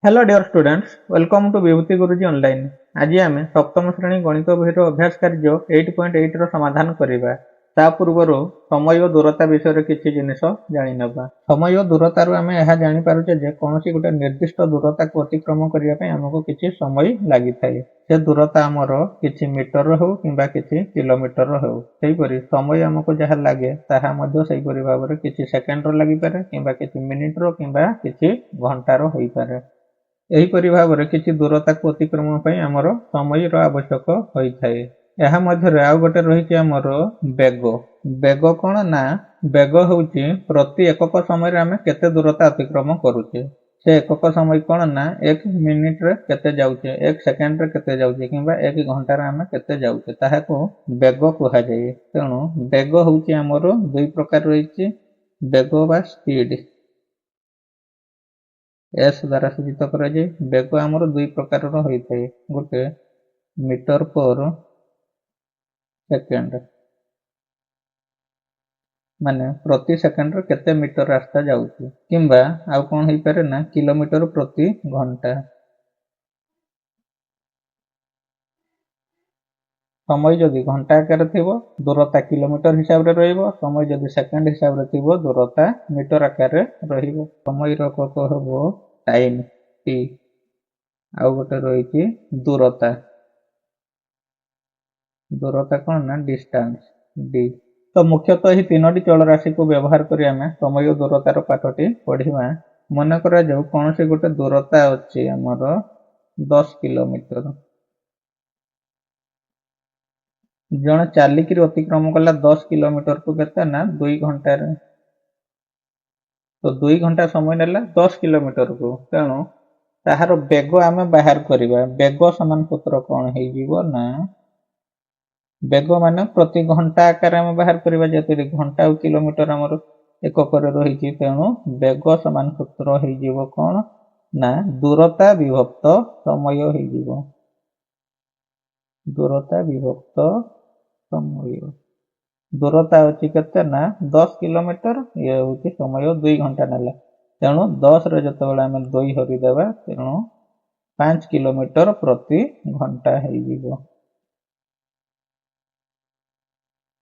Hello dear students, welcome to Vibhuti Guruji online. आज आम सप्तम श्रेणी गणित बहिर अभ्यास कार्य 8.8 रो समाधान करिबा। ता पूर्व समय और दूरता विषय किसी जिनिस जानिनबा। समय और दूरतार आम यह जानीपारे जे कौन गोटे निर्दिष्ट दूरता को अतिक्रम करने आमको किसी समय लगी थाए। से दूरता आमर किसी मीटर हो कि किसी किलोमीटर हो। सेहीपरि समय आमको जहाँ लगे ताहा भाव में किसी सेकेंड लगी पारे कि मिनिट्र कि घंटार हो पारे। एहीपरि भाव में किसी दूरता को अतिक्रम आमर समय आवश्यक होता है। यह मध्य आउ गोटे रही आमर बेग। बेग कौन ना बेग हूँ प्रति एकक समय आम केते दूरता अतिक्रम करुचे। से एकक समय कौन ना एक मिनिट रे केते जाउचे, एक सेकेंड रे केते जाउचे किंबा एक घंटा रे आम केते जाउचे ताहाको बेग कहा जाए। तेणु बेग हूँ आमर दुई प्रकार रही। बेग बा स्पीड एस द्वारा सूचित करा जाए। बेग आमर दुई प्रकार होता है। गोटे मीटर पर सेकेंड माने प्रति सेकेंड केते मीटर रास्ता जाउची किंबा आउ कौन हो पारे ना किलोमीटर प्रति घंटा। समय जदि घंटा आकार थी दूरता किलोमीटर हिसाब से रहिबो। समय जदि सेकेंड हिसाब से थी दूरता मीटर आकार रहिबो। समय एकक हबो टाइम टी। आउ गोटे रही दूरता। दूरता कौन ना डिस्टेंस डी। तो मुख्यतः यही तीनोटी चल राशि को व्यवहार करी आमे समय और दूरतार पाठटी पढ़िबा। मन करा जाऊ कौन से गोटे दूरता अच्छी आमर 10 किलोमीटर। जन चलिकी अतिक्रम कला 10 किलोमीटर को केते ना 2 घंटा। तो 2 घंटा समय नेला 10 किलोमीटर को। तेणु ताहार बेग आमे बाहर करिबा। बेग समान सूत्र कौन हो जीवो ना बेग माने प्रति घंटा आकार आम बाहर करवा। जेतु घंटा और किलोमीटर आमर एकक रही। तेणु बेग समान सूत्र हो कौन ना दूरता विभक्त समय हो। दूरता विभक्त समय। दूरता अच्छी केते ना 10 किलोमीटर। ये हूँ समय 2 घंटा नेला। तेणु 10 रे जतबेले आम 2 हरिदेवा तेणु 5 किलोमीटर प्रति घंटा हो।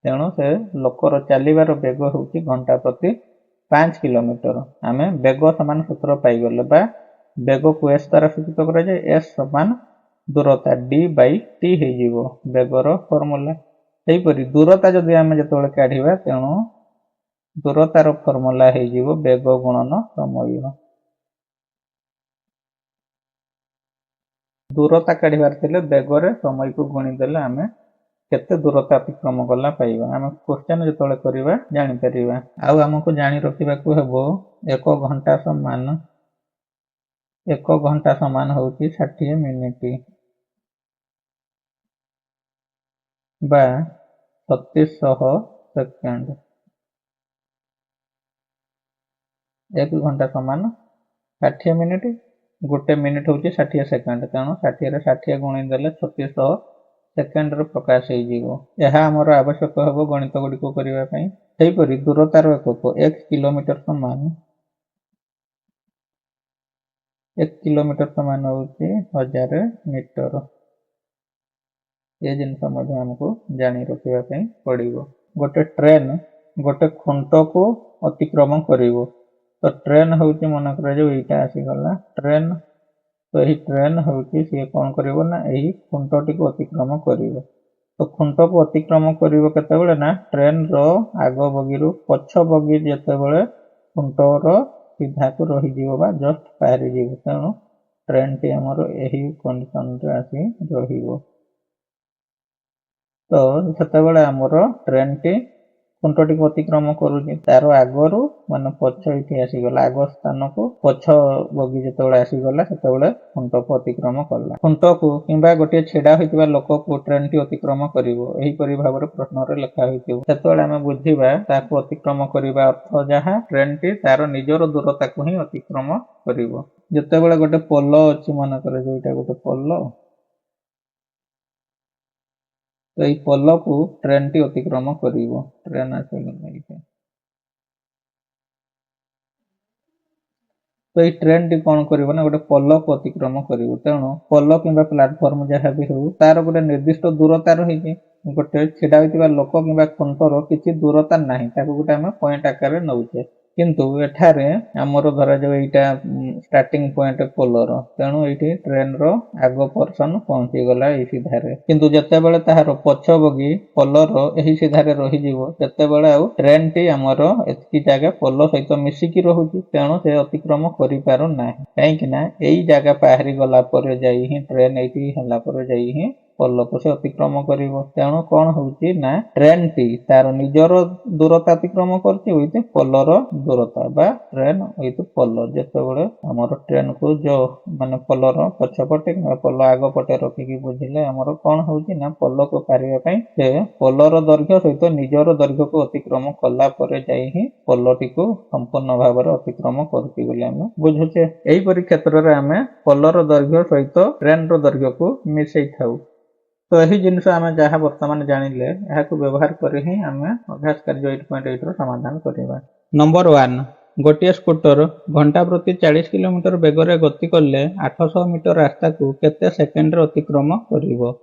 तेणु से लोकर चलिबार बेग हूँ घंटा प्रति 5 किलोमीटर। आम बेग समान सूत्र पाईगले बा बेग को एस द्वारा सूचित करा जाए। एस समान दूरता डी बाई टी हो बेगर फर्मूला। सेहीपरि दूरता जदि आम जो काढ़ा तेणु दूरतार फर्मूला हो बेग गुणन समय। दूरता काढ़ार थे बेगर समय को गुणीदेले आम केते दूरता अतिक्रम कला पाइबा। आम क्वेश्चन जो करवा जापर। आउ आमको जानी रखा हेबो एक घंटा समान हूँ 60 मिनिट बा 3600 सेकेंड। 1 घंटा समान 60 मिनिट। गोटे मिनिट हूँ 60 सेकेंड। तेणु 60 60 गुणीदेले 3600 सेकेंड प्रकाश हो आवश्यक हम गणित गुड़िक करने। सेहीपरि दूरतार एकक 1 किलोमीटर समान 1 किलोमीटर समान हूँ 1000 मीटर। ये जिनस आमको जानी रखा पड़ो। गोटे ट्रेन गोटे खुंट को अतिक्रम कर। तो ट्रेन हूँ मन कर यहाँ आसीगला ट्रेन। तो यही ट्रेन हूँ सी कौन कर खुंटी को अतिक्रम कर। तो खुंट को अतिक्रम कर ना ट्रेन रो आग बगी रु पछ बगी जितेबाला खुंटर सीधा को रही जस्ट पारि जीव। तेणु ट्रेन टी आमर यही कंडीशन रे आसी रहिबो। तो सेतेबाला आमर ट्रेन टी खुंटी को अतिक्रम करुची तार आगरू मान पछ ये आसीगला आग स्थान को पछ बगी जितेबाला आसीगला सेतेबाला खुंट को अतिक्रम कला। खुंट को किंबा गोटे छेड़ा होइतिबा लोक को ट्रेन टी अतिक्रम करिवो। एहीपरि भाବରେ प्रश्न रे लिखा होइतिबो। सेतेबाला आमे बुझिबा ताको अतिक्रम करिबा अर्थ जहाँ ट्रेन टी तार निजर दूरता को ही अतिक्रम करिवो। जेतेबाला गोटे पोलो अछि मन करे जोइटा गोटे पोलो। तो ये पोल को ट्रेन टी अतिक्रम करिवो। ट्रेन आसीगला। तो ये ट्रेन टी कौन कर गोटे पोल को अतिक्रम कर तेणु पोल कि प्लाटफर्म जहाँ भी हो तार गोटे निर्दिष्ट दूरता रही गोटे छिड़ा होता लोक कि खुंटर किसी दूरता ना गोटे आम पॉइंट आकार नौचे किंतु एठारे आमर धरा जो यहाँ स्टार्टिंग पॉइंट पोलर तेणु ये ट्रेन रो आग पर्सन पहुंची गला यही सीधारे किंतु जेतेबेले ताहार पछ बगी पोलर यही सीधारे रही जीवो सेतेबेले आउ ट्रेन टी आमर एतकी जगह पोल सहित मिसिकी रहुची तेणु से अतिक्रम करि पारु नाही काहेकि ना एई जगह पाहरी गला पर जाई ही ट्रेन एठी हला पर जाई ही पोल को से अतिक्रम करिवो तेणु कौन होउची ना ट्रेन टी तार निजर दूरता अतिक्रम करछि विथ पोलर दूरता बा ट्रेन विथ पोल जेतेबेले हमर ट्रेन को जो माने पोलर पछपटे कि पोल आग पटे रखिकी बुझिले हमर कौन होउची ना पोल को पारिबा पई से पोलर दैर्घ्य सहित निजर दैर्घ्य को अतिक्रम कला पर जाई ही पोलटी को संपूर्ण भाव में अतिक्रम करछि बोली हम बुझुचे एही परि क्षेत्र रे हमें पोलर दैर्घ्य सहित ट्रेन रो दैर्घ्य को मिसई थाउ तो यही जिनस आम जहाँ बर्तमान जानिले यहाँ व्यवहार कर ही आम अभ्यास कार्य 8.8 समाधान करवा। नंबर 1 गोटे स्कूटर घंटा प्रति 40 किलोमीटर बेगर गति कले 800 मीटर रास्ता को केते सेकेंड अतिक्रम करिवो।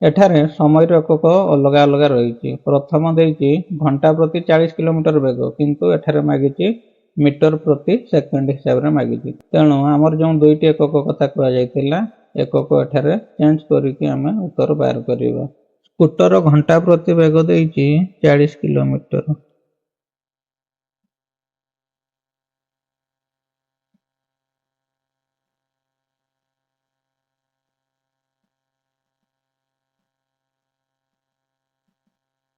एठारे समय एकक अलग अलग रही प्रथम देइछि घंटा प्रति 40 किलोमीटर बेग किंतु एठारे मागिछि मीटर प्रति सेकेंड हिसाब रे मागिछि तेणु आमर जो दुईटी एकक कथा कहा जायतिला एकक एठारे चेंज करिकि आमे उत्तर बाहर करिवा। स्कूटर घंटा प्रति बेग देइछि 40 किलोमीटर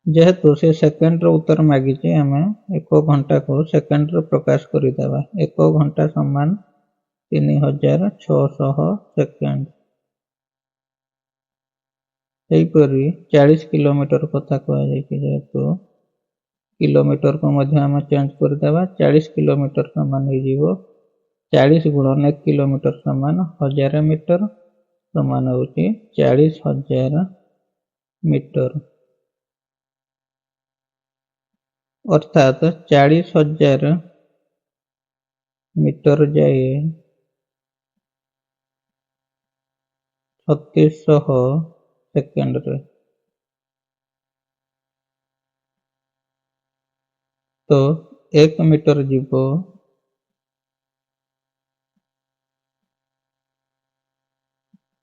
जेहेतु से सेकेंड रो उत्तर मागिछि आमे एक घंटा को सेकेंड रो प्रकाश करिदेबा एक घंटा समान 3600 सेकेंड एहीपरि 40 किलोमीटर कथा कहा जाइछि जेहेतु किलोमीटर को मध्य आम चेंज करदेबा 40 किलोमीटर समान हो 40 गुणन 1 किलोमीटर समान 1000 मीटर समान होछि 40,000 मीटर अर्थात 40,000 मीटर जाए 3600 सेकेंड रे तो 1 मीटर जीवो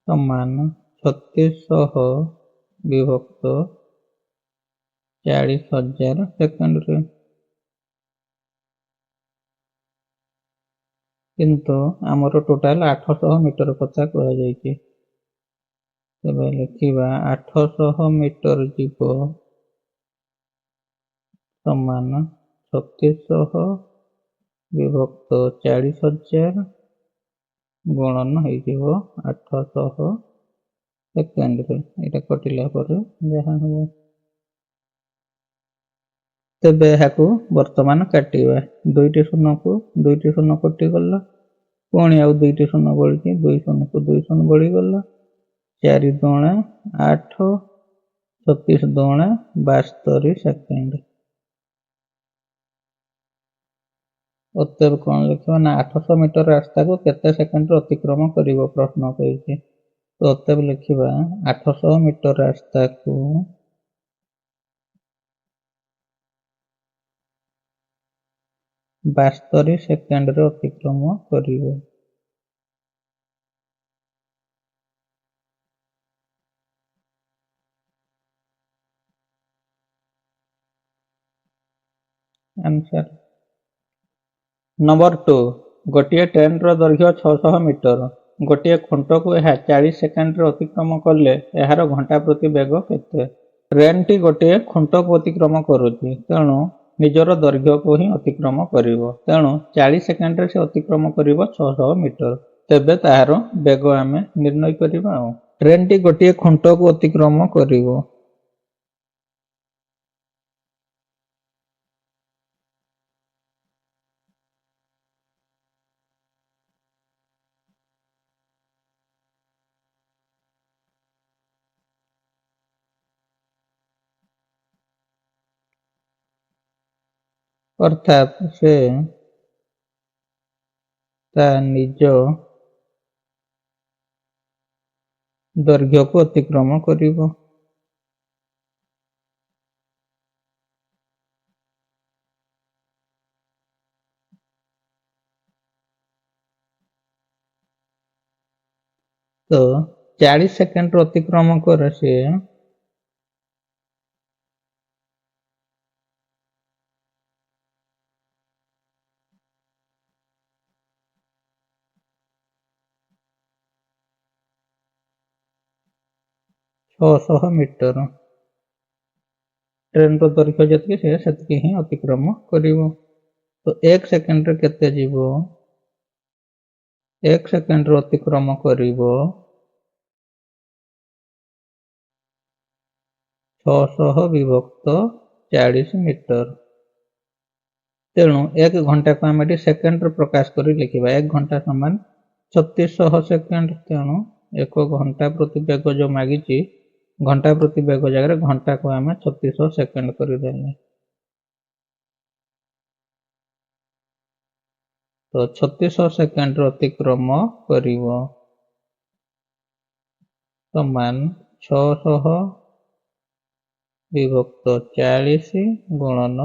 समान 3600 विभक्त 40,000 सेकेंड रे किंतु आमर टोटाल 800 मीटर कथा कहा जाइछि तबे लिखिबा 800 मीटर जीवो समान 3600 विभक्त 40,000 गुणन हो 800 सेकेंड रे एटा कटिला पर जहाँ हो तेबे यहाँ वर्तमान काटिबा दुईटी शून्य को दुईटी शून्य कटिगला पुणी आउ दुईटी शून्य बढ़ी 2 शून्य को 2 शून्य बढ़ीगला 4 दुणे 8 36 दुणे 72 सेकेंड अतएव कौन लिखा ना 800 मीटर रास्ता को केते सेकेंड अतिक्रम करिवो प्रश्न कहिछि तो अतएव लिखिबा 800 मीटर रास्ता को 72 सेकेंड रे अतिक्रम करिवो। आंसर नंबर 2 गोटे ट्रेन रो दैर्घ्य 600 मीटर गोटे खुंट को यह 40 सेकेंड रे अतिक्रम कले यार घंटा प्रति बेग केते ट्रेन टी गोटे खुंट को अतिक्रम करुछि तेणु निजर दैर्घ्य को ही अतिक्रम करिवो तेणु 40 सेकेंड रे से अतिक्रम करिवो 600 मीटर तेबे ताहार बेग आमे निर्णय करिबा ट्रेन टी गोटे खुंट को अतिक्रम करिवो अर्थात से ତା ନିଜ ଦୈର୍ଘ୍ୟକୁ ଅତିକ୍ରମ କରିବ। ତ 40 ସେକେଣ୍ଡ ଅତିକ୍ରମ କରେ ସିଏ 600 ମିଟର। ଟ୍ରେନର ଦୈର୍ଘ୍ୟ ଯେତିକି ସେ ସେତିକି ହିଁ ଅତିକ୍ରମ କରିବ। ତ 1 ସେକେଣ୍ଡରେ କେତେ ଯିବ? 1 ସେକେଣ୍ଡରେ ଅତିକ୍ରମ କରିବ 600 ବିଭକ୍ତ 40 ମିଟର। ତେଣୁ 1 ଘଣ୍ଟାକୁ ଆମେ ଏଠି ସେକେଣ୍ଡରେ ପ୍ରକାଶ କରି ଲେଖିବା। 1 ଘଣ୍ଟା ସମାନ 3600 ସେକେଣ୍ଡ। ତେଣୁ 1 ଘଣ୍ଟା ପ୍ରତି ବେଗ ଯୋଉ ମାଗିଛି, ଘଣ୍ଟା ପ୍ରତି ବେଗ ଜାଗାରେ ଘଣ୍ଟାକୁ ଆମେ 3600 ସେକେଣ୍ଡ କରିଦେଲେ। ତ 3600 ସେକେଣ୍ଡର ଅତିକ୍ରମ କରିବ ସମାନ 600 ବିଭକ୍ତ 40 ଗୁଣନ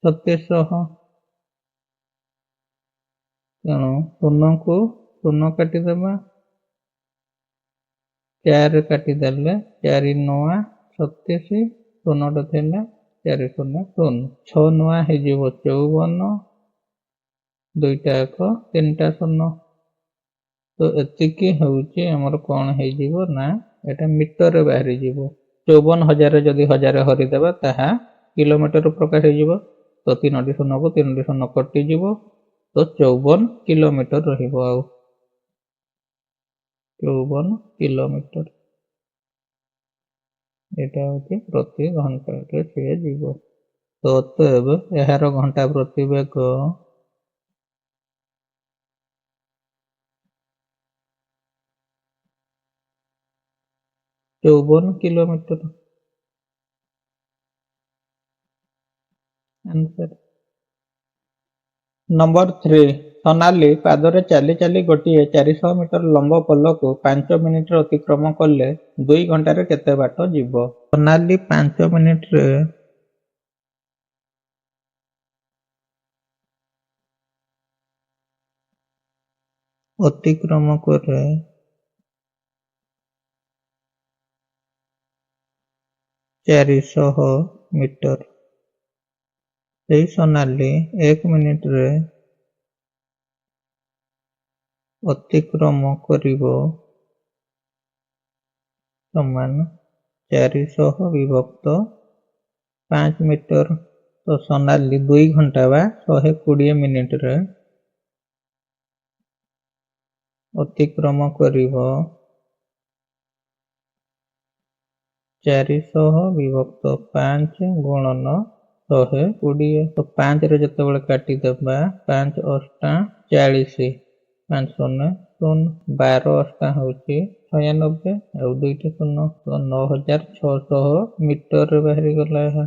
3600। ତେଣୁ ଶୂନକୁ ଶୂନ କାଟିଦେବା। 4 କାଟିଦେଲେ 4 9 36, ଶୂନଟା ଥିଲା 4 0 0। 6 9 ହେଇଯିବ 54, 2ଟା 1 3ଟା 0। ତ ଏତିକି ହେଉଛି ଆମର କଣ ହେଇଯିବ ନା ଏଟା ମିଟରରେ ବାହାରିଯିବ। 54,000 ଯଦି 1000 ହରିଦେବା ତାହା କିଲୋମିଟର ପ୍ରକାଶ ହେଇଯିବ। ତ 3ଟି ଶୂନକୁ 3ଟି ଶୂନ କଟିଯିବ। ତ 54 କିଲୋମିଟର ରହିବ। ଆଉ 54 କିଲୋମିଟର ଏଟା ହେଉଛି ପ୍ରତି ଘଣ୍ଟାରେ ସିଏ ଯିବ। ତ ଅତଏବ ଏହାର ଘଣ୍ଟା ପ୍ରତି ବେଗ 54 କିଲୋମିଟର। ଆନ୍ସର। ନମ୍ବର 3, ସୋନାଲି ପାଦରେ ଚାଲି ଚାଲି ଗୋଟିଏ 400 ମିଟର ଲମ୍ବ ପୋଲକୁ 5 ମିନିଟରେ ଅତିକ୍ରମ କଲେ 2 ଘଣ୍ଟାରେ କେତେ ବାଟ ଯିବ? ସୋନାଲି 5 ମିନିଟରେ ଅତିକ୍ରମ କରେ 400 ମିଟର। ସେହି ସୋନାଲି 1 ମିନିଟରେ ଅତିକ୍ରମ କରିବ ସମାନ 400 ବିଭକ୍ତ 5 ମିଟର। ତ ସୋନାଲି 2 ଘଣ୍ଟା ବା 120 ମିନିଟରେ ଅତିକ୍ରମ କରିବ 400 ବିଭକ୍ତ 5 ଗୁଣନ 120। ତ 5ରେ ଯେତେବେଳେ କାଟିଦେବା 5 ଅଷ୍ଟା 40, 5 0 0, 12 ଅଷ୍ଟା ହେଉଛି 96, ଆଉ 2ଟି ଶୂନ। ତ 9600 ମିଟରରେ ବାହାରିଗଲା ଏହା।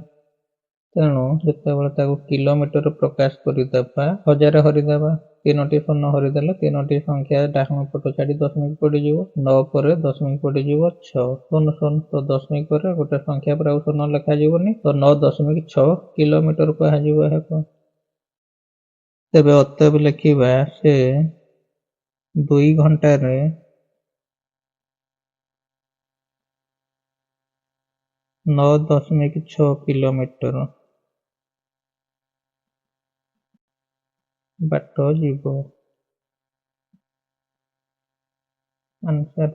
ତେଣୁ ଯେତେବେଳେ ତାକୁ କିଲୋମିଟର ପ୍ରକାଶ କରିଦେବା 1000 ହରିଦେବା, 3ଟି ଶୂନ ହରିଦେଲେ 3ଟି ସଂଖ୍ୟା ଡାହାଣ ପଟ ଛାଡ଼ି ଦଶମିକ ପଡ଼ିଯିବ। 9 ପରେ ଦଶମିକ ପଡ଼ିଯିବ 6 0 0। ତ ଦଶମିକ ପରେ ଗୋଟେ ସଂଖ୍ୟା ପରେ ଆଉ ଶୂନ ଲେଖାଯିବନି। ତ 9.6 କିଲୋମିଟର କୁହାଯିବ ଏହାକୁ। ତେବେ ଅତଏବ ଲେଖିବା ସେ 2 ଘଣ୍ଟାରେ 9.6 କିଲୋମିଟର ବାଟ ଯିବ। ଆନ୍ସର।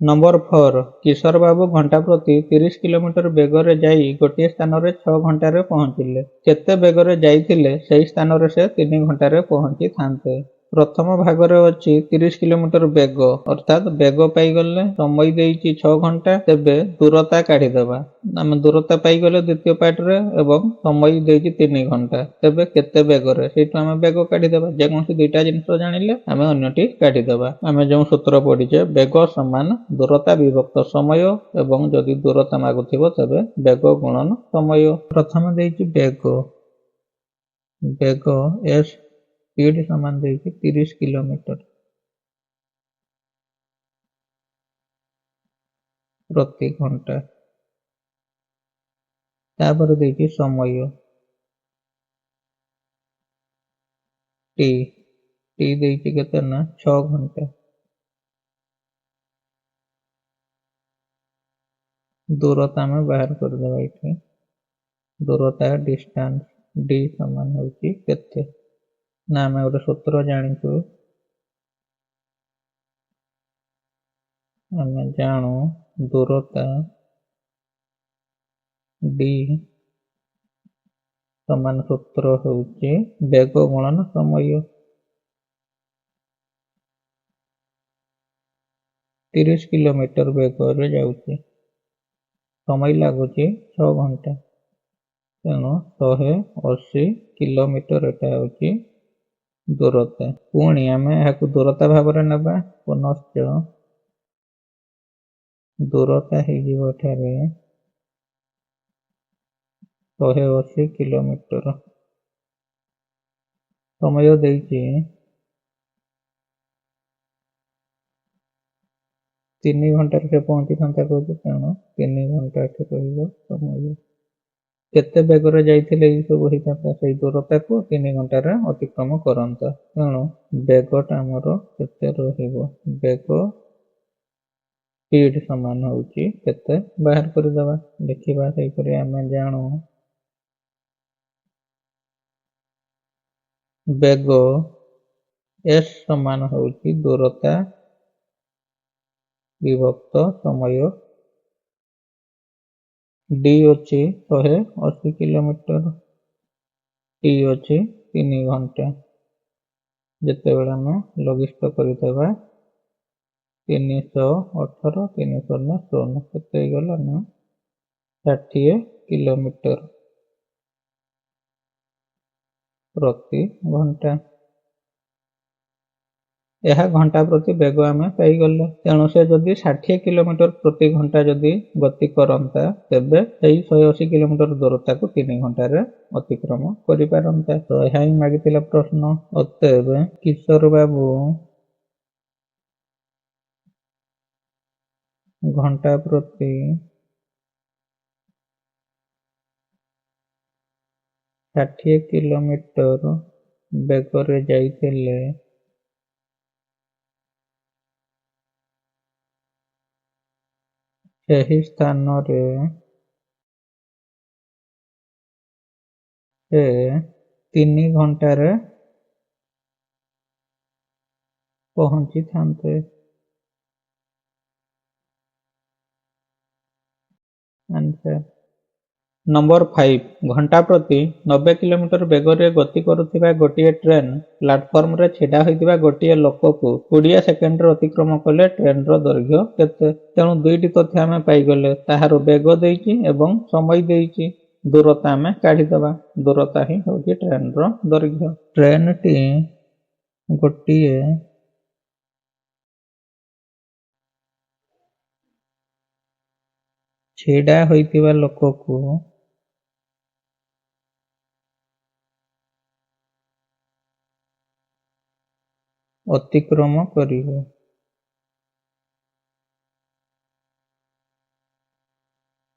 ନମ୍ବର 4, କିଶୋର ବାବୁ ଘଣ୍ଟା ପ୍ରତି 30 କିଲୋମିଟର ବେଗରେ ଯାଇ ଗୋଟିଏ ସ୍ଥାନରେ 6 ଘଣ୍ଟାରେ ପହଞ୍ଚିଲେ। କେତେ ବେଗରେ ଯାଇଥିଲେ ସେହି ସ୍ଥାନରେ ସେ 3 ଘଣ୍ଟାରେ ପହଞ୍ଚିଥାନ୍ତେ? ପ୍ରଥମ ଭାଗରେ ଅଛି 30 କିଲୋମିଟର ବେଗ, ଅର୍ଥାତ ବେଗ ପାଇଗଲେ, ସମୟ ଦେଇଛି 6 ଘଣ୍ଟା, ତେବେ ଦୂରତା କାଢିଦେବା। ଆମେ ଦୂରତା ପାଇଗଲେ ଦ୍ୱିତୀୟ ପାର୍ଟରେ ଏବଂ ସମୟ ଦେଇଛି 3 ଘଣ୍ଟା। ତେବେ କେତେ ବେଗରେ, ସେଇଠୁ ଆମେ ବେଗ କାଢିଦେବା। ଯେକୌଣସି ଦୁଇଟା ଜିନିଷ ଜାଣିଲେ ଆମେ ଅନ୍ୟଟି କାଢିଦେବା। ଆମେ ଯେଉଁ ସୂତ୍ର ପଢିଛେ ବେଗ ସମାନ ଦୂରତା ବିଭକ୍ତ ସମୟ, ଏବଂ ଯଦି ଦୂରତା ମାଗୁଥିବ ତେବେ ବେଗ ଗୁଣନ ସମୟ। ପ୍ରଥମେ ଦେଇଛି ବେଗ, ବେଗ s स्पीड समान देइछि 30 किलोमीटर प्रति घंटा। तापर देइछि समय टी टी देइछि केते ना 6 घंटा। दूरता में बाहर कर देबा इथे दूरता डिस्टेंस डी समान होछि केते ना हम गोटे सूत्र जानिछु आम जानू दूरता डी समान सूत्र होछि वेग गुणन समय 30 किलोमीटर वेग रे जाउछि समय लागुछि 6 घंटा तेणु 180 किलोमीटर एटा होछि दूरता। पुणी आम यहाँ दूरता भाव में नबा पुनश्च दूरता हो 180 किलोमीटर समय देइछि 3 घंटा से पहुंची था कहते तेणु 3 घंटा समय केते बेगर जाइथिले ई सब होता से दूरता को 3 घंटा अतिक्रम करता तेणु बेगटा आमर केते रहिबो बेग स्पीड समान होछि केते बाहर कर देबा देखिबा सही करे आमे जानू बेग एस समान होछि दूरता विभक्त समय डी अच्छी 180 किलोमीटर टी अच्छी 3 घंटा जिते बेला में लघिष्ठ करदेबा 318 316 केते गला ना 60 किलोमीटर प्रति घंटा यह घंटा प्रति बेग आम पाईगले तेणु से जदि 60 किलोमीटर प्रति घंटा जदि गति करता तेबे 180 किलोमीटर दूरता को 3 घंटा अतिक्रम कर पारंता। तो यह ही मागिथिला प्रश्न अतएव किशोर बाबू घंटा प्रति 60 किलोमीटर बेगरे जाइथिले ସେହି ସ୍ଥାନରେ ସେ 3 ଘଣ୍ଟାରେ ପହଞ୍ଚିଥାନ୍ତେ। आंसर नंबर 5 घंटा प्रति 90 किलोमीटर बेगरे गति करुथिबा गोटिए ट्रेन प्लाटफर्म रे छिड़ा होइतिबा गोटिए लोक को 20 सेकेंड रे अतिक्रम कले ट्रेन रो दैर्घ्य केते तेणु दुईटी तथ्य आमे पाई गले ताहारो बेग देइछि एवं समय देइछि दूरता आमे काढी दबा दूरता ही होछि ट्रेन रो दैर्घ्य। ट्रेन टी गोटिए छिड़ा होइतिबा लोक को अतिक्रम करिवो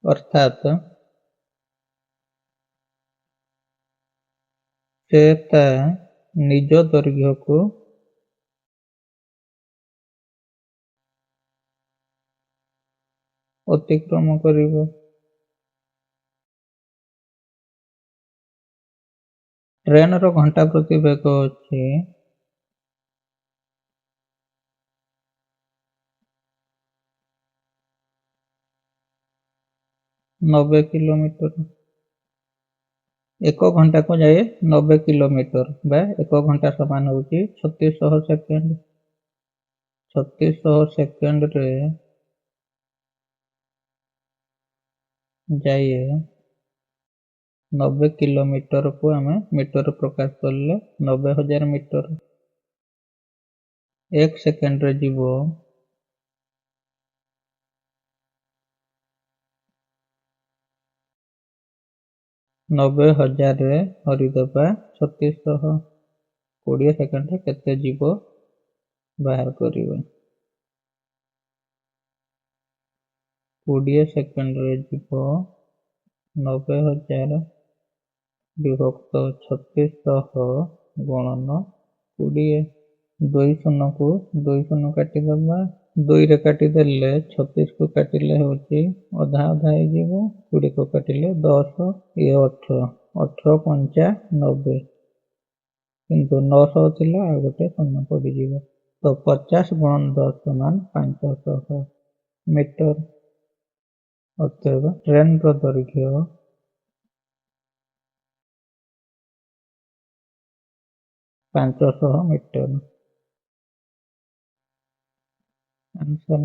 अर्थात से ता निज दैर्घ्य को अतिक्रम करिवो। ट्रेन रो घंटा प्रति बेग अछि 90 किलोमीटर 1 घंटा को जाए 90 किलोमीटर बा 1 घंटा समान होछि 3600 सेकेंड 3600 सेकेंड रे जाए 90 किलोमीटर को हमें मीटर प्रकाश करले 90,000 मीटर 1 सेकेंड रे जीवो 90,000 रे हरिदबा 3600 20 ସେକେଣ୍ଡରେ କେତେ ଯିବ ବାହାର କରିବେ। 20 ସେକେଣ୍ଡରେ ଯିବ 90,000 ବିଭକ୍ତ 3600 ଗୁଣନ 20। 2 ଶୂନକୁ 2 ଶୂନ କାଟିଦେବା। 2ରେ କାଟିଦେଲେ 36କୁ କାଟିଲେ ହେଉଛି ଅଧା ଅଧା ହେଇଯିବ। 20କୁ କାଟିଲେ 10, ଇଏ 18, 18 ପଞ୍ଚା 90, କିନ୍ତୁ 900 ଥିଲା ଆଉ ଗୋଟେ ଶୂନ ପଡ଼ିଯିବ। ତ 50 ଗୁଣନ 10 ସମାନ 500 ମିଟର। ଅତଏବ ଟ୍ରେନର ଦୈର୍ଘ୍ୟ 500 ମିଟର। आंसर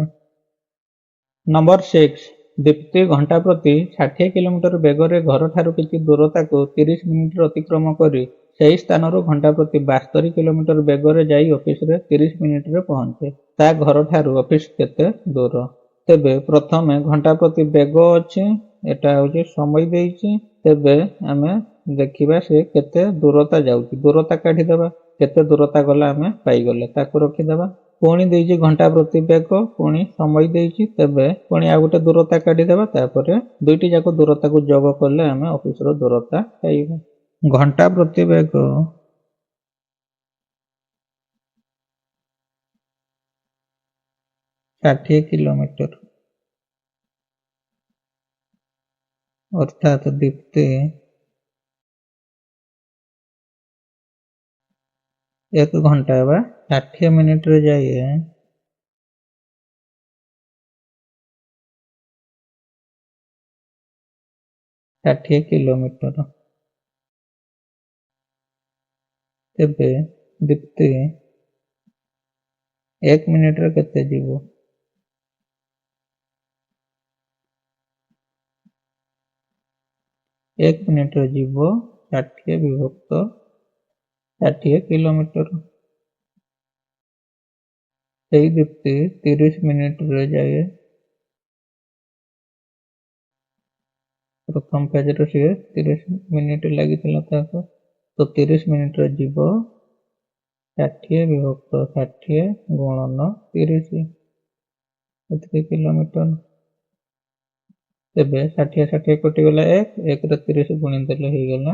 नंबर 6 दीप्ति घंटा प्रति 60 किलोमीटर बेगरे घर ठारू किछि दूरता को 30 मिनिट अतिक्रम करी सही स्थान घंटा प्रति 72 किलोमीटर बेगरे जाई ऑफिस रे 30 मिनिट रे पहुंचे। ता घर ठारू ऑफिस केते दूर? तेबे प्रथमे घंटा प्रति बेग अछि, एटा होछि समय देइछि। तेबे आमे देखिबा से केते दूरता जाउछि। दूरता काढी देबा, केते दूरता गला आमे पाई गले ताको रखि देबा। पुणी देइछि घंटा प्रति बेग, पुणी समय देइछि। तेबे पुणी आ गोटे दूरता काढी देबा, तापरे दुईटी जाको दूरता को जोग करले आमे ऑफिस रो दूरता पाइबा। घंटा प्रति बेग 60 किलोमीटर, अर्थात दीप्ति 1 घंटा बा 60 मिनिट रे जाइए 60 किलोमीटर। तेबे दीप्ति 1 मिनिट रे केते जीवो? 1 मिनिट रे जीवो 60 विभक्त 60 किलोमीटर। सही दीप्ति 30 मिनिट रे जाए प्रथम पेज रे से 30 मिनिट लगी ताको, तो 30 मिनिट रे जीवो 60 विभक्त 60 गुणन 30 किलोमीटर। तेबे 60 60 कटि गला 1 रे 30 गुणी देले हो गला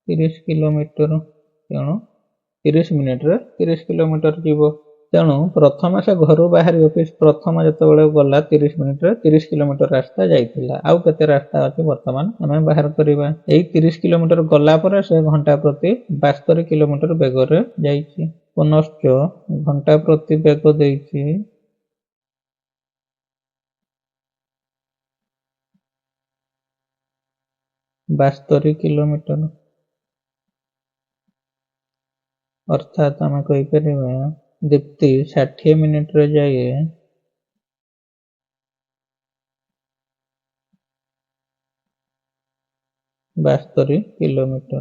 30 किलोमीटर। तेणु 30 मिनिट रे 30 किलोमीटर जीवो। तेणु प्रथम से घर बाहरी ऑफिस प्रथम जिते गला 30 मिनिट रे 30 किलोमीटर रास्ता जाइथिला। आउ केते रास्ता अछि वर्तमान आमे बाहर करिबा। एई 30 किलोमीटर गला पर से घंटा प्रति 72 किलोमीटर बेग रे जाइछि। पुनश्च घंटा प्रति बेग देइछि 72 किलोमीटर, अर्थात आमे कहि परिबा दीप्ति 60 मिनिट रे जाए 72 किलोमीटर।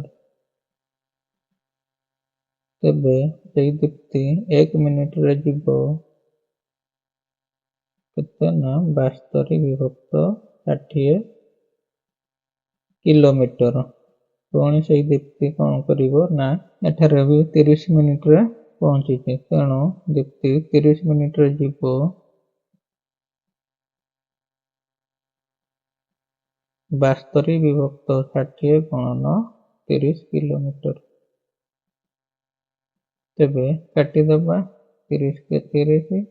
तेबे सेई दीप्ति 1 मिनिट रे जीवो केते ना 72 विभक्त 60 किलोमीटर। पुणी सेई दीप्ति कौन करिवो ना एठारे भी 30 मिनिट रे पहुंची। तेणु दीप्ति 30 मिनिट रे जीवो 72 विभक्त 60 गुणन 30 किलोमीटर। तेबे काटी देबा 30 के 30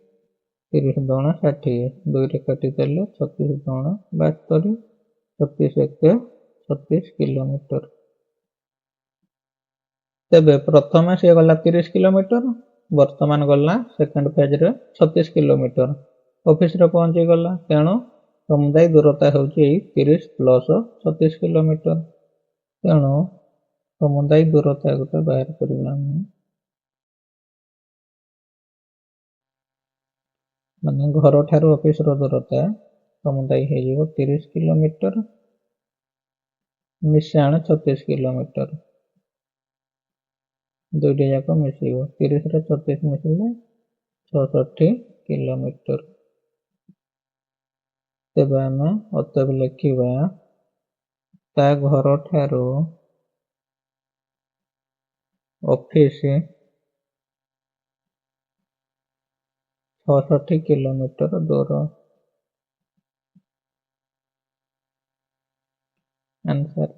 30 दुणा 60, 2 रे काटी देले 36 दुणा 72, 36 1 36 किलोमीटर। तेबे प्रथम से गला 30 किलोमीटर, वर्तमान गला सेकंड फेज रे 36 किलोमीटर ऑफिस रे पहुंची गला। तेणु समुदाय दूरता होची 30 प्लस 36 किलोमीटर। तेणु समुदाय दूरता गोटे बाहर करबा माने घर ठारू ऑफिस रो दूरता समुदाय हे जीवो 30 किलोमीटर मिशाण 36 किलोमीटर। दुईटा जाक मिसिबो 30 रे 36 मिसिले 66 किलोमीटर। तेबे आमे अतएव लिखिबा ता घर ठारू ऑफिस 66 किलोमीटर दूर। आंसर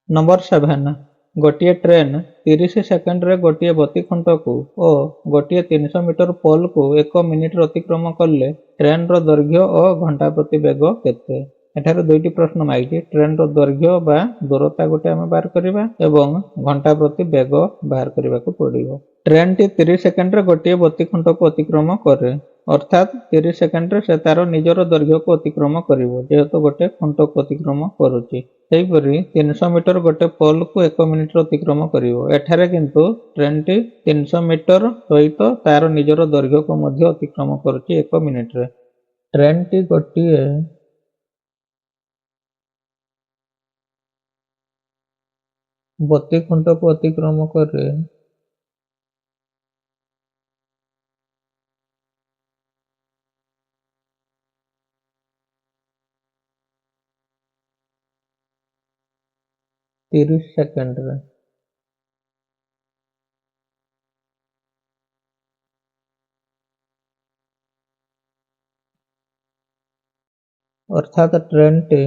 नंबर 7 गोटे ट्रेन 30 सेकेंड रे गोटे बत्तीखंड को और गोटे 300 मीटर पोल को 1 मिनिट अतिक्रम कले ट्रेन रो दैर्घ्य और घंटा प्रति वेग केते? एठारे दुईटी प्रश्न मागिछि। ट्रेन रो दैर्घ्य बा दूरता गोटे आमे बाहर करिबा एवं घंटा प्रति वेग बाहर करबाको पड़िबो। ट्रेन टी 30 सेकेंड रे गोटे बत्तीखंड को अतिक्रम करे अर्थात 30 सेकेंड रे से तार निजर दैर्घ्य को अतिक्रम करिवो जेहेतु गोटे खंड को अतिक्रम करूछि। सेहीपरि 300 मीटर गोटे पोल को 1 मिनिट अतिक्रम करिवो। एठारे किंतु ट्रेन टी 300 मीटर सहित तार निजर दैर्घ्य को मध्य अतिक्रम करूछि 1 मिनिट रे। ट्रेन टी गोटिए बत्तीखंड को अतिक्रम करे 30 सेकेंड रे। अर्थात ट्रेन टी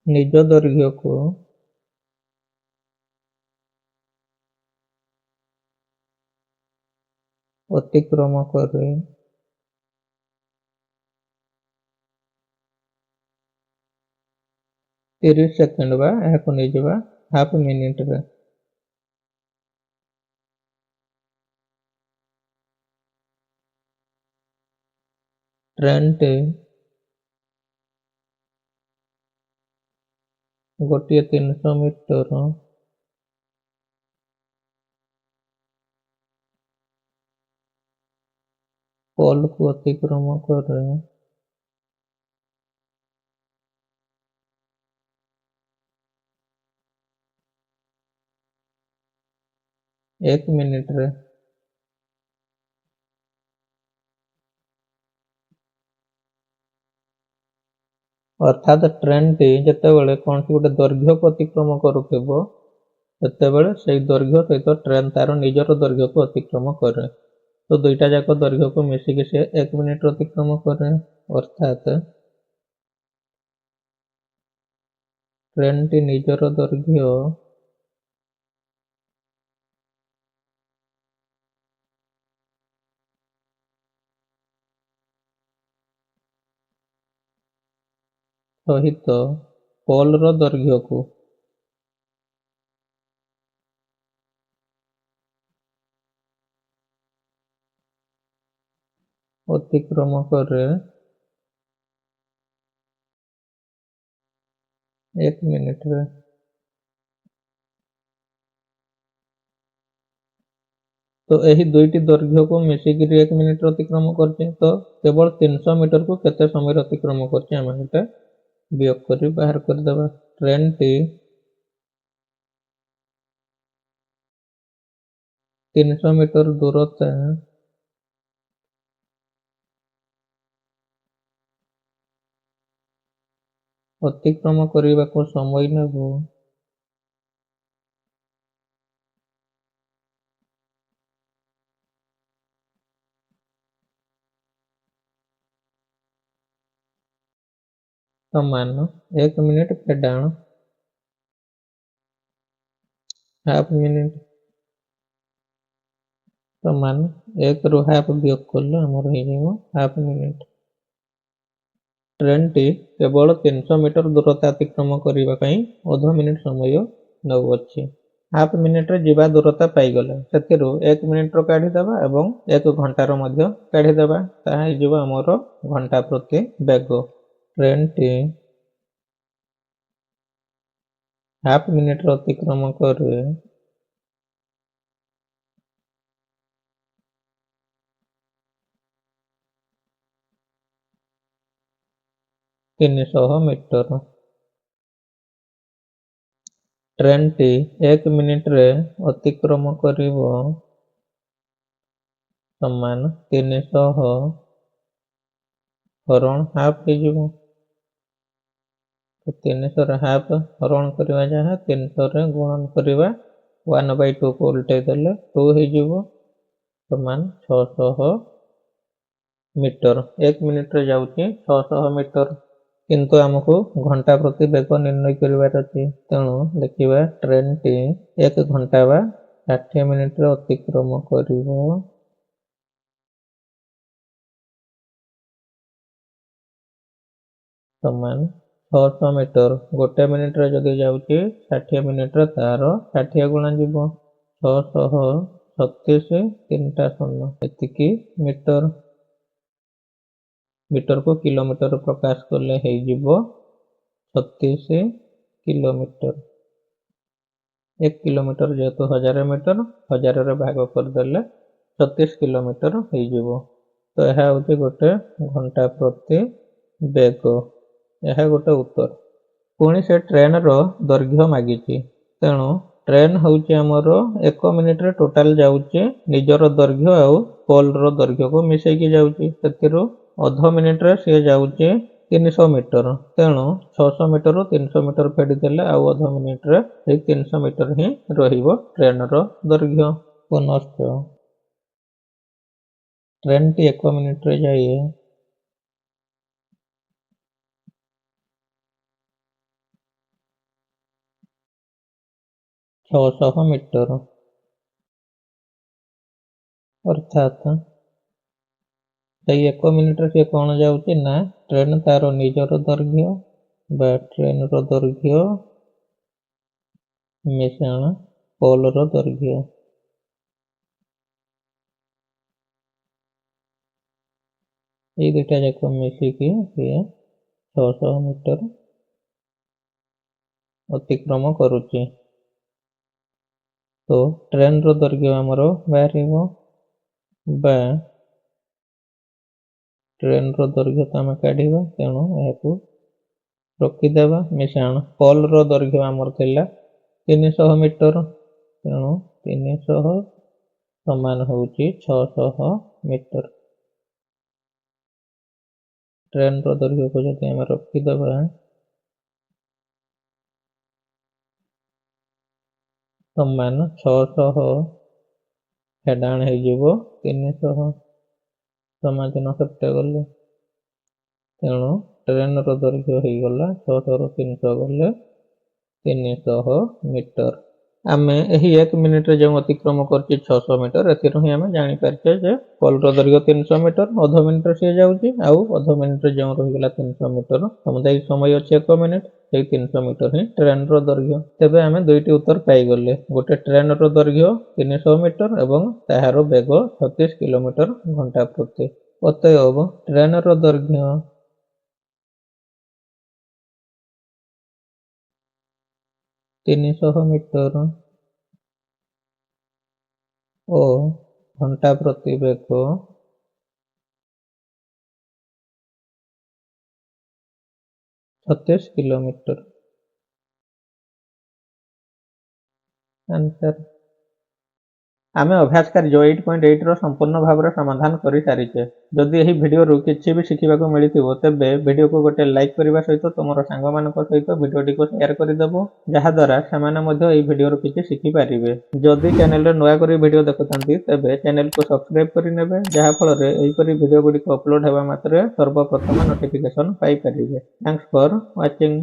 निज दैर्घ्य को अतिक्रम करे 30 सेकेंड बा एहाको नै जबा हाफ मिनिट रे। ट्रेन टी गोटे 300 मीटर पोल को अतिक्रम करे 1 मिनिट रे। अर्थात ट्रेन टी जेतेबेले कोनसी गोटे दैर्घ्य को अतिक्रम करुथिबो सेतेबेले सेई दैर्घ्य सहित ट्रेन तार निजर दैर्घ्य को अतिक्रम करे। तो दुईटा जाक दैर्घ्य को मिसिकी से 1 मिनिट अतिक्रम करे। अर्थात ट्रेन टी निजर दैर्घ्य सहित पोल रो दैर्घ्य को अतिक्रम करे 1 मिनिट रे। तो यही दुईटी दैर्घ्य को मिसिकी 1 मिनिट अतिक्रम करछे। तो केवल 300 मीटर को केते समय अतिक्रम करछे आमे हेटा वियोग करी बाहर कर देबा। ट्रेन टी 300 मीटर दूरता अतिक्रम करबाको समय नेबो 1 मिनिट फेडाण हाफ मिनिट समान 1 रु हाफ वियोग करले हमर हे जेबो हाफ मिनिट। ट्रेन टी केवल 300 मीटर दूरता अतिक्रम करबा पई आधा मिनिट समय नउछि। हाफ मिनिट रे जीवा दूरता पाई गले सेतिरु 1 मिनिट रो काढी देबा एवं 1 घंटा रो मध्य काढी देबा ताहा हे जेबो हमर घंटा प्रति वेग। ट्रेन टी हाफ मिनिट रो अतिक्रम करे 300 मीटर। ट्रेन टी 1 मिनिट रे अतिक्रम करिवो समान 300 हरण हाफ हे जेबो 300 ହାଫ୍ ହରଣ କରିବା ଯାହା 300 ଗୁଣନ କରିବା 1/2 କୁ ଉଲ୍ଟେଇ ଦେଲେ 2 ହେଇଯିବ ସମାନ 600 ମିଟର। 1 ମିନିଟରେ ଯାଉଛି 600 ମିଟର। କିନ୍ତୁ ଆମକୁ ଘଣ୍ଟା ପ୍ରତି ବେଗ ନିର୍ଣ୍ଣୟ କରିବାର ଅଛି। ତେଣୁ ଦେଖିବା ଟ୍ରେନଟି 1 ଘଣ୍ଟା ବା 60 ମିନିଟରେ ଅତିକ୍ରମ କରିବ ସମାନ 600 ମିଟର। 1 ମିନିଟରେ ଯଦି ଯାଉଛି 60 ମିନିଟରେ ତାର 60 ଗୁଣା ଯିବ 600 36 3ଟା ଶୂନ ଏତିକି ମିଟର। ମିଟରକୁ କିଲୋମିଟର ପ୍ରକାଶ କଲେ ହେଇଯିବ 36 କିଲୋମିଟର। 1 କିଲୋମିଟର ଯେହେତୁ 1000 ମିଟର 1000ରେ ଭାଗ କରିଦେଲେ 36 କିଲୋମିଟର ହେଇଯିବ। ତ ଏହା ହେଉଛି ଗୋଟେ ଘଣ୍ଟା ପ୍ରତି ବେଗ। ଏହା ଗୋଟେ ଉତ୍ତର। ପୁଣି ସେ ଟ୍ରେନର ଦୈର୍ଘ୍ୟ ମାଗିଛି। ତେଣୁ ଟ୍ରେନ ହେଉଛି ଆମର 1 ମିନିଟରେ ଟୋଟାଲ ଯାଉଛି ନିଜର ଦୈର୍ଘ୍ୟ ଆଉ ପୋଲର ଦୈର୍ଘ୍ୟକୁ ମିଶେଇକି ଯାଉଛି। ସେଥିରୁ ଅଧ ମିନିଟରେ ସିଏ ଯାଉଛି 300 ମିଟର। ତେଣୁ 600 ମିଟରରୁ 300 ମିଟର ଫେଡ଼ିଦେଲେ ଆଉ ଅଧ ମିନିଟରେ ସେଇ 300 ମିଟର ହିଁ ରହିବ ଟ୍ରେନର ଦୈର୍ଘ୍ୟ। ପୁନଶ୍ଚ ଟ୍ରେନଟି 1 ମିନିଟରେ ଯାଇ 600 ମିଟର। ଅର୍ଥାତ୍ ସେଇ 1 ମିନିଟରେ ସିଏ କ'ଣ ଯାଉଛି ନା ଟ୍ରେନ ତାର ନିଜର ଦୈର୍ଘ୍ୟ ବା ଟ୍ରେନର ଦୈର୍ଘ୍ୟ ମିଶାଣ ପୋଲର ଦୈର୍ଘ୍ୟ ଏଇ ଦୁଇଟା ଯାକ ମିଶିକି ସିଏ 600 ମିଟର ଅତିକ୍ରମ କରୁଛି। ତ ଟ୍ରେନର ଦୈର୍ଘ୍ୟ ଆମର ବାହାରିବ ବା ଟ୍ରେନର ଦୈର୍ଘ୍ୟ ତ ଆମେ କାଢ଼ିବା ତେଣୁ ଏହାକୁ ରଖିଦେବା ମିଶାଣ ପୋଲର ଦୈର୍ଘ୍ୟ ଆମର ଥିଲା 300 ମିଟର। ତେଣୁ 300 ସମାନ ହେଉଛି 600 ମିଟର। ଟ୍ରେନର ଦୈର୍ଘ୍ୟକୁ ଯଦି ଆମେ ରଖିଦେବା ସମାନ 600 ହେଡ଼ାଣ ହେଇଯିବ 300 ସମାଧାନ କେତେ ଗଲେ। ତେଣୁ ଟ୍ରେନର ଦୈର୍ଘ୍ୟ ହେଇଗଲା 600ରୁ 300 ଗଲେ 300 ମିଟର। ଆମେ ଏହି 1 ମିନିଟରେ ଯେଉଁ ଅତିକ୍ରମ କରୁଛି 600 ମିଟର ଏଥିରୁ ହିଁ ଆମେ ଜାଣିପାରିଛେ ଯେ ପୋଲର ଦୈର୍ଘ୍ୟ 300 ମିଟର। ଅଧ ମିନିଟରେ ସିଏ ଯାଉଛି ଆଉ ଅଧ ମିନିଟରେ ଯେଉଁ ରହିଗଲା 300 ମିଟର ସମୁଦାୟ ସମୟ ଅଛି 1 ମିନିଟ। ସେଇ 300 ମିଟର ହିଁ ଟ୍ରେନର ଦୈର୍ଘ୍ୟ। ତେବେ ଆମେ ଦୁଇଟି ଉତ୍ତର ପାଇଗଲେ। ଗୋଟେ ଟ୍ରେନର ଦୈର୍ଘ୍ୟ 300 ମିଟର ଏବଂ ତାହାର ବେଗ 36 କିଲୋମିଟର ଘଣ୍ଟା ପ୍ରତି। ଅତଏବ ଟ୍ରେନର ଦୈର୍ଘ୍ୟ 300 ମିଟର ଓ ଘଣ୍ଟା ପ୍ରତି ବେଗ 36 କିଲୋମିଟର। आंसर आमे अभ्यास कार्य 8.8 रो संपूर्ण भाव समाधान कर सारीचे। जदि यही भिडियो किसी भी शिखा मिली तेज भिडियो को गोटे लाइक करने सहित तुम सांग मान सहित भिडियोटी को शेयर करदेव जहाद्वारा से भिडियो किसी शिखिपारे। जदि चैनल नुआ कर भिडियो देखुं तेज चैनल को सब्सक्राइब करेंगे जहाँफल यहपरी भिडियो गुड़िक अपलोड होगा मात्र सर्वप्रथम notification Piper. Thanks for watching.